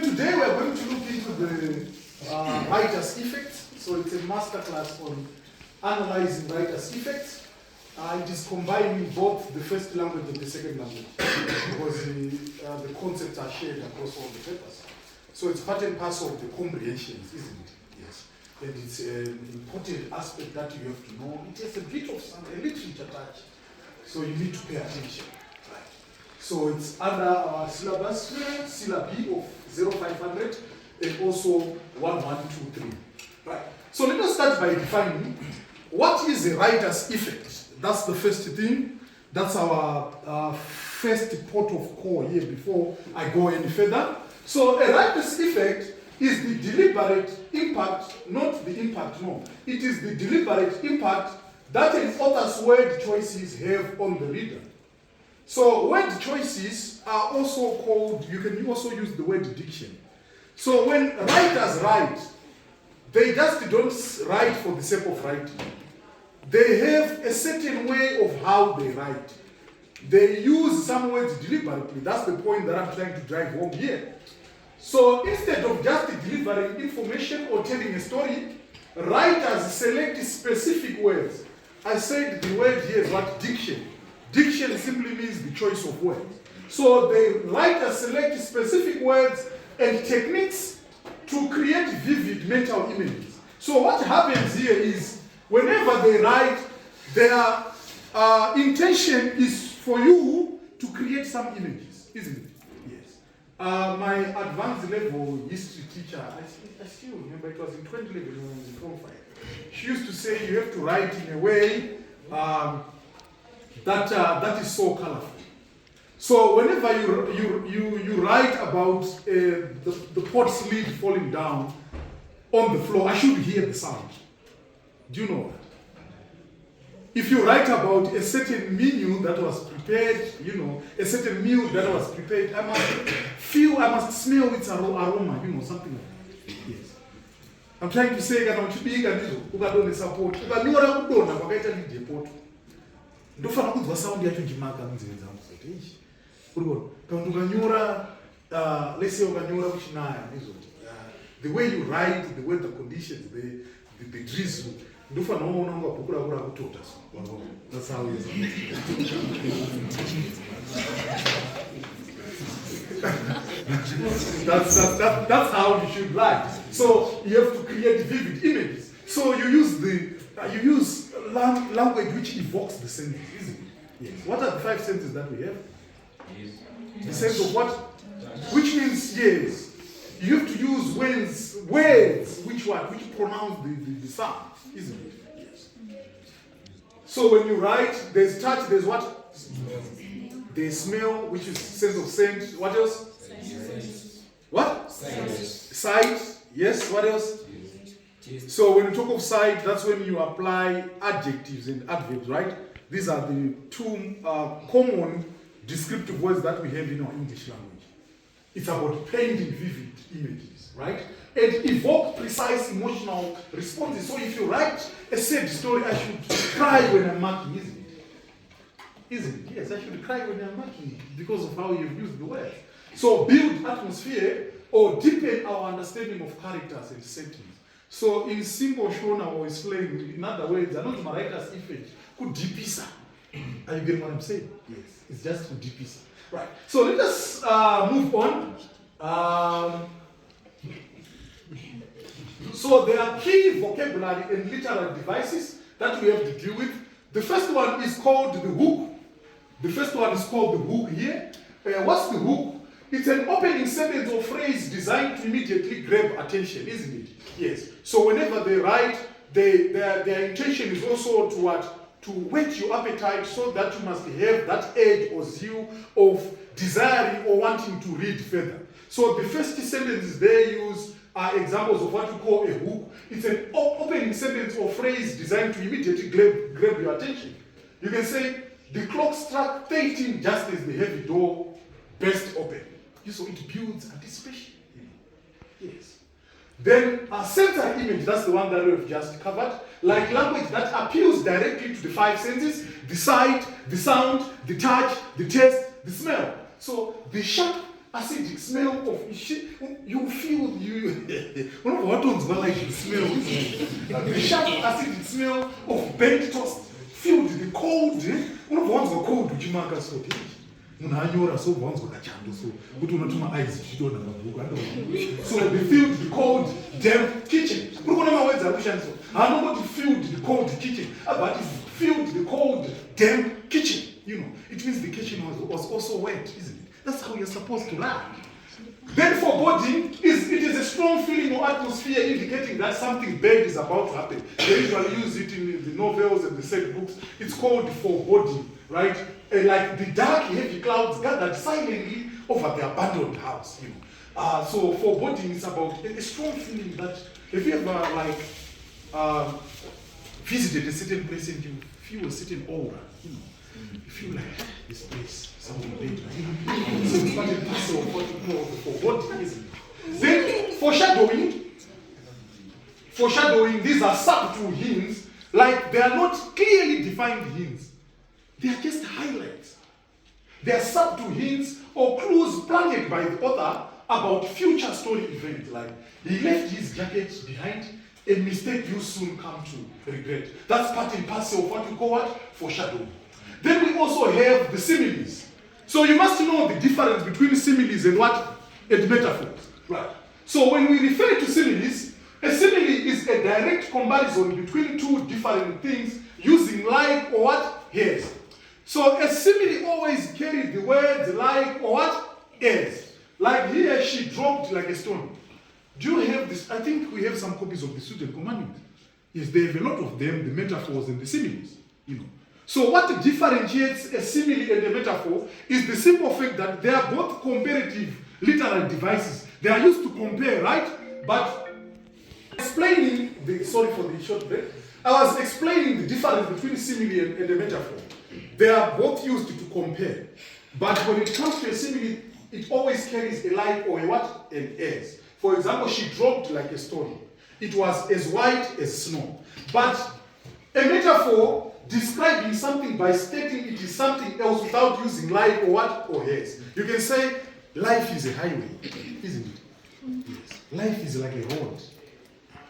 today we are going to look into the writer's effect. So it's a masterclass on analyzing writer's effect. It is combining both the first language and the second language because the concepts are shared across all the papers. So it's part and parcel of the comprehensions, isn't it? Yes. And it's an important aspect that you have to know. It has a bit of a literature touch, so you need to pay attention. Right. So it's under our syllabus, syllabi of 0500 and also 1123. Right. So let us start by defining what is a writer's effect. That's the first thing. That's our first port of call here before I go any further. So a writer's effect is the deliberate impact, not the impact, no. It is the deliberate impact that an author's word choices have on the reader. So word choices are also called, you can also use the word diction. So when writers write, they just don't write for the sake of writing. They have a certain way of how they write. They use some words deliberately. That's the point that I'm trying to drive home here. So instead of just delivering information or telling a story, writers select specific words. I said the word here is what? Diction. Diction simply means the choice of words. So the writers select specific words and techniques to create vivid mental images. So what happens here is whenever they write, their intention is for you to create some images, isn't it? Yes. My advanced level history teacher, I still remember it was in 2011 when I was in Form 5. She used to say you have to write in a way that is so colorful. So whenever you write about the pot's lid falling down on the floor, I should hear the sound. Do you know that? If you write about a certain menu that was prepared, you know, a certain meal that was prepared, I must smell its aroma, you know, something like that. Yes. I'm trying to say that ukadone support, ukanyora kudona kwakaita lideport. Ndofana kunzwa sound yacho chimaka munzeve dzangu zote ichi. Urikona, kana ukanyora let's say ukanyora kuchinaya ndizoti. The way you write, the weather conditions, the drizzle. That's how it is. That's how you should write. So you have to create vivid images. So you use language which evokes the sentence, isn't it? Yes. What are the 5 sentences that we have? Yes. The sense of what? Which means yes. You have to use words which pronounce the sound, isn't it? Yes. So when you write, there's touch, there's what? There's smell, which is sense of scent. What else? What? Sight. Yes. What else? So when you talk of sight, that's when you apply adjectives and adverbs, right? These are the 2 common descriptive words that we have in our English language. It's about painting vivid images, right? And evoke precise emotional responses. So if you write a sad story, I should cry when I'm marking, isn't it? Isn't it? Yes, I should cry when I'm marking because of how you've used the word. So build atmosphere or deepen our understanding of characters and settings. So in simple Shona or explain, in other words, I'm not my writer's effect. Could deepisa. Are you getting what I'm saying? Yes. It's just to deepisa. Right. So let us move on. So there are key vocabulary and literary devices that we have to deal with. The first one is called the hook. The first one is called the hook here. What's the hook? It's an opening sentence or phrase designed to immediately grab attention, isn't it? Yes. So whenever they write, their intention is also to what? To whet your appetite so that you must have that edge or zeal of desiring or wanting to read further. So the first sentences they use are examples of what we call a hook. It's an opening sentence or phrase designed to immediately grab your attention. You can say, the clock struck 13 just as the heavy door burst open. So it builds anticipation. Yes. Then a sensory image, that's the one that we've just covered, like language that appeals directly to the 5 senses, the sight, the sound, the touch, the taste, the smell. So the sharp acidic smell of you One of what ones like the smell, the sharp acidic smell of burnt toast filled the cold. One of the ones were cold, which you mark as so. So ones were so put on my eyes, she don't know. So they filled the cold, damp kitchen. I know what filled the cold kitchen, but it filled the cold, damp kitchen. You know, it means the kitchen was also wet, isn't it? That's how you're supposed to learn. Then foreboding it is a strong feeling or atmosphere indicating that something bad is about to happen. They usually use it in the novels and the said books. It's called foreboding, right? Like the dark, heavy clouds gathered silently over the abandoned house. You know, so foreboding is about a strong feeling that if you ever visited a certain place and you feel a certain aura, you know. You feel like this place, something big. So it's part and parcel of what you know for what is it? Then foreshadowing, these are subtle hints, like they are not clearly defined hints. They are just highlights. They are subtle hints or clues planted by the author about future story events, like he left his jacket behind, a mistake you soon come to regret. That's part and parcel of what you call what? Foreshadowing. Then we also have the similes. So you must know the difference between similes and what? And metaphors. Right. So when we refer to similes, a simile is a direct comparison between two different things using like or what? As. So a simile always carries the words like or what? As. Like here she dropped like a stone. Do you have this? I think we have some copies of the student commandment. Yes, they have a lot of them, the metaphors and the similes. You know. So what differentiates a simile and a metaphor is the simple fact that they are both comparative literal devices. They are used to compare, right? But explaining sorry for the short break. I was explaining the difference between simile and a metaphor. They are both used to compare. But when it comes to a simile, it always carries a like or a what? An as. For example, she dropped like a stone. It was as white as snow. But a metaphor describing something by stating it is something else without using like or what or as. You can say life is a highway, isn't it? Yes. Life is like a road.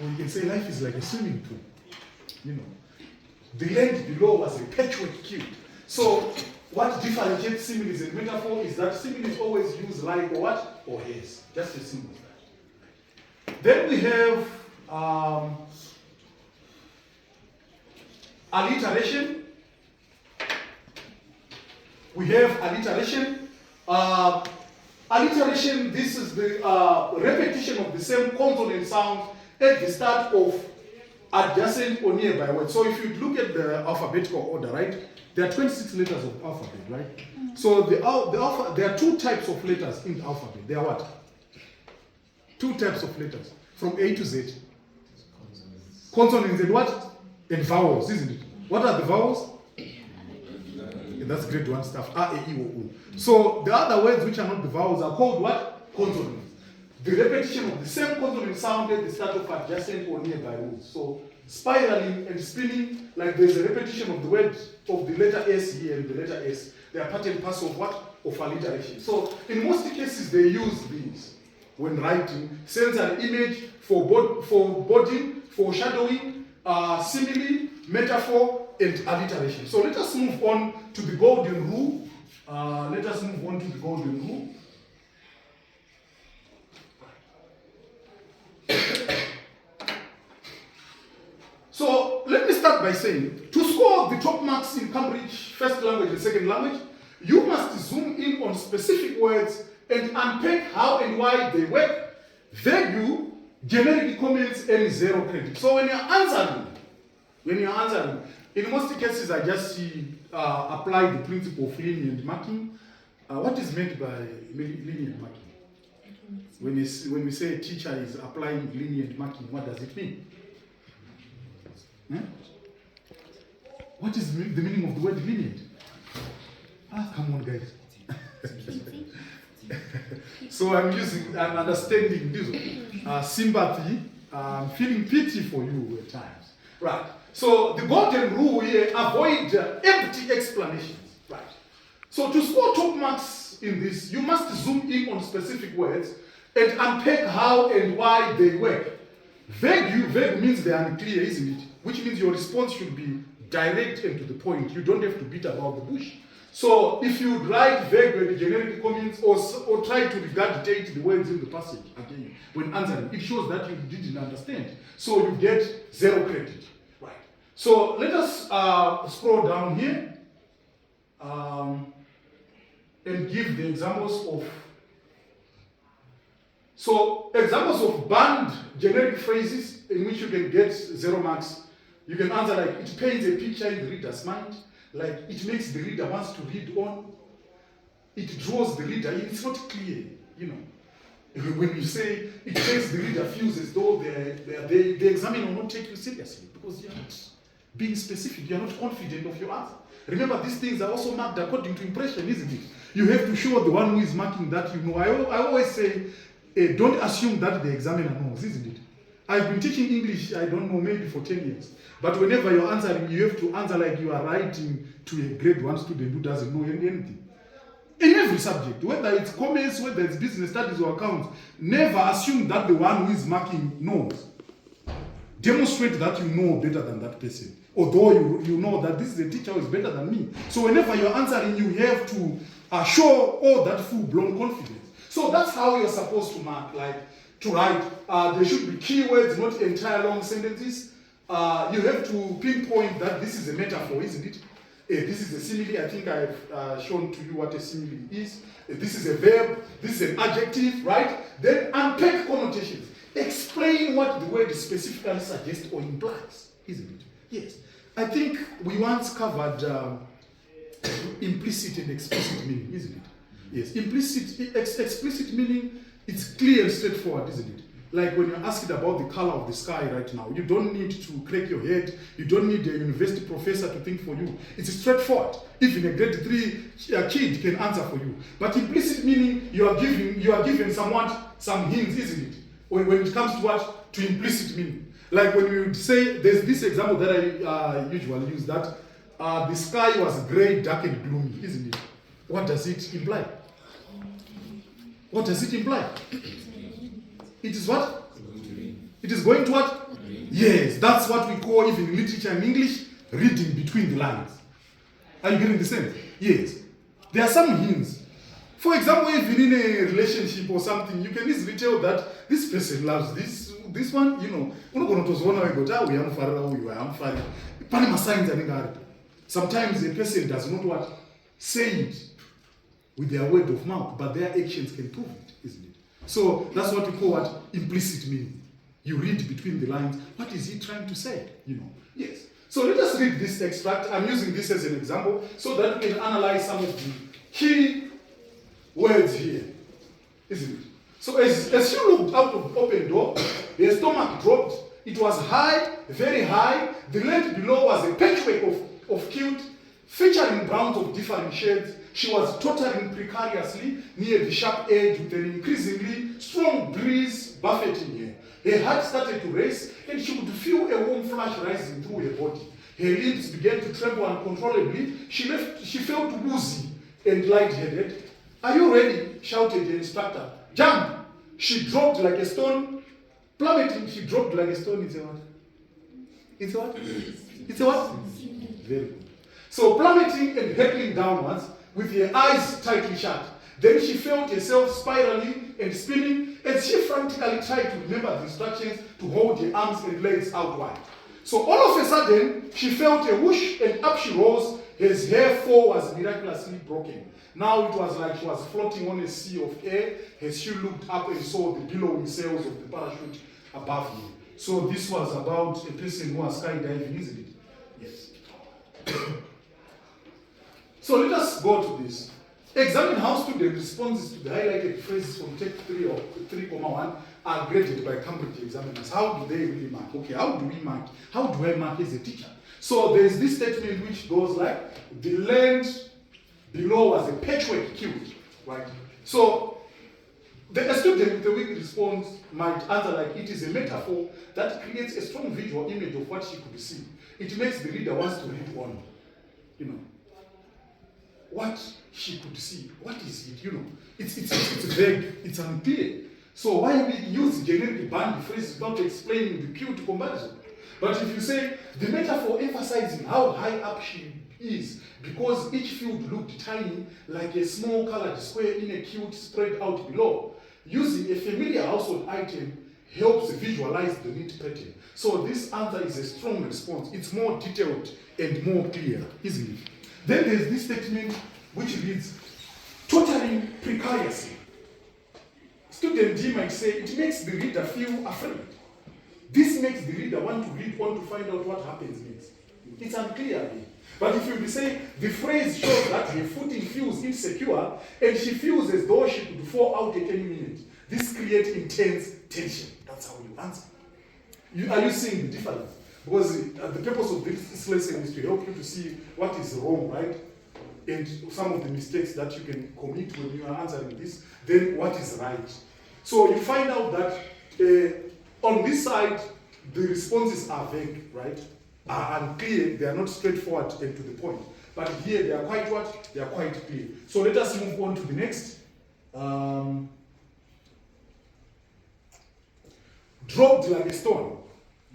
Or you can say life is like a swimming pool. You know, the land below was a patchwork cube. So what differentiates similes and metaphor is that similes always use like or what or as. Just as simple as that. Then we have alliteration. We have alliteration. Alliteration, this is the repetition of the same consonant sound at the start of adjacent or nearby words. So if you look at the alphabetical order, right, there are 26 letters of alphabet, right? So there are two types of letters in the alphabet. There are what? Two types of letters from A to Z. Consonants and what? And vowels, isn't it? What are the vowels? And that's grade 1 stuff. A, E, I, O, U. So the other words which are not the vowels are called what? Consonants. The repetition of the same consonant sound at the start of adjacent or nearby words. So spiraling and spinning, like there's a repetition of the word of the letter S here and the letter S. They are part and parcel of what? Of alliteration. So in most cases they use these when writing. Sensory image, foreboding, foreshadowing, simile, metaphor, and alliteration. So let us move on to the golden rule. So let me start by saying, to score the top marks in Cambridge first language and second language, you must zoom in on specific words and unpack how and why they work. Value, generic comments, and zero credit. So when you're answering, in most cases I just apply the principle of lenient marking. What is meant by lenient marking? When we say a teacher is applying lenient marking, what does it mean? What is the meaning of the word lenient? Come on, guys. So I'm understanding this sympathy, feeling pity for you at times. Right. So the golden rule here, avoid empty explanations. Right. So to score top marks in this, you must zoom in on specific words and unpack how and why they work. Vague means they are unclear, isn't it? Which means your response should be direct and to the point. You don't have to beat about the bush. So if you write vague and generic comments or try to regurgitate the words in the passage again when answering, it shows that you didn't understand. So you get 0 credit. Right. So let us scroll down here and give the examples of. So examples of banned generic phrases in which you can get 0 marks. You can answer like, it paints a picture in the reader's mind, like it makes the reader wants to read on, it draws the reader, it's not clear, you know. When you say it makes the reader feels as though the examiner will not take you seriously because you're not being specific, you're not confident of your answer. Remember, these things are also marked according to impression, isn't it? You have to show the one who is marking that you know. I always say, don't assume that the examiner knows, isn't it? I've been teaching English, I don't know, maybe for 10 years. But whenever you're answering, you have to answer like you are writing to a grade 1 student who doesn't know anything. In every subject, whether it's commerce, whether it's business studies or accounts, never assume that the one who is marking knows. Demonstrate that you know better than that person. Although you know that this is a teacher who is better than me. So whenever you're answering, you have to show all that full-blown confidence. So that's how you're supposed to mark, like to write. There should be keywords, not entire long sentences. You have to pinpoint that this is a metaphor, isn't it? This is a simile. I think I've shown to you what a simile is. This is a verb. This is an adjective, right? Then unpack connotations. Explain what the word specifically suggests or implies, isn't it? Yes. I think we once covered implicit and explicit meaning, isn't it? Yes. Explicit meaning, it's clear and straightforward, isn't it? Like when you're asked about the color of the sky right now, you don't need to crack your head. You don't need a university professor to think for you. It's straightforward. Even a grade 3 kid can answer for you. But implicit meaning, you are giving someone some hints, isn't it? When it comes to what? To implicit meaning. Like when you say, there's this example that I usually use, that the sky was gray, dark and gloomy, isn't it? What does it imply? What does it imply? It is what? It is going to what? Yes, that's what we call, even in literature and English, reading between the lines. Are you getting the sense? Yes. There are some hints. For example, even in a relationship or something, you can easily tell that this person loves this one, you know. Sometimes a person does not what? Say it with their word of mouth, but their actions can prove it, isn't it? So that's what we call what? Implicit meaning. You read between the lines. What is he trying to say? You know. Yes. So let us read this extract. I'm using this as an example so that we can analyze some of the key words here, isn't it? So as she looked out of the open door, her stomach dropped. It was high, very high. The land below was a patchwork of kilt, featuring browns of different shades. She was tottering precariously near the sharp edge with an increasingly strong breeze buffeting her. Her heart started to race, and she could feel a warm flush rising through her body. Her limbs began to tremble uncontrollably. She felt woozy and lightheaded. "Are you ready?" shouted the instructor. "Jump!" She dropped like a stone. Plummeting, she dropped like a stone. It's a what? It's a what? It's a what? Very good. So plummeting and hurtling downwards with her eyes tightly shut. Then she felt herself spiraling and spinning as she frantically tried to remember the instructions to hold her arms and legs out wide. So all of a sudden, she felt a whoosh and up she rose. His hair fall was miraculously broken. Now it was like she was floating on a sea of air as she looked up and saw the billowing sails of the parachute above her. So this was about a person who was skydiving, isn't it? Yes. So let us go to this. Examine how student responses to the highlighted phrases from take 3 or 3,1 are graded by Cambridge examiners. How do they really mark? Okay, how do we mark? How do I mark as a teacher? So there is this statement which goes like, the land below was a patchwork kilt, right? So a student with a weak response might answer like, it is a metaphor that creates a strong visual image of what she could see. It makes the reader wants to read on, you know. What she could see, what is it, you know? It's vague, it's unclear. So why we use generic band phrase without explaining the cute comparison? But if you say the metaphor emphasizing how high up she is because each field looked tiny like a small colored square in a cute spread out below, using a familiar household item helps visualize the neat pattern. So this answer is a strong response. It's more detailed and more clear, isn't it? Then there's this statement which reads, totaling precariously. Student D might say, it makes the reader feel afraid. This makes the reader want to read on to find out what happens next. It's unclear here. But if you say, the phrase shows that her footing feels insecure and she feels as though she could fall out at any minute. This creates intense tension. That's how you answer. Are you seeing the difference? Because the purpose of this lesson is to help you to see what is wrong, right? And some of the mistakes that you can commit when you are answering this, then what is right. So you find out that on this side, the responses are vague, right? Are unclear, they are not straightforward and to the point. But here they are quite what? They are quite clear. So let us move on to the next. Dropped like a stone.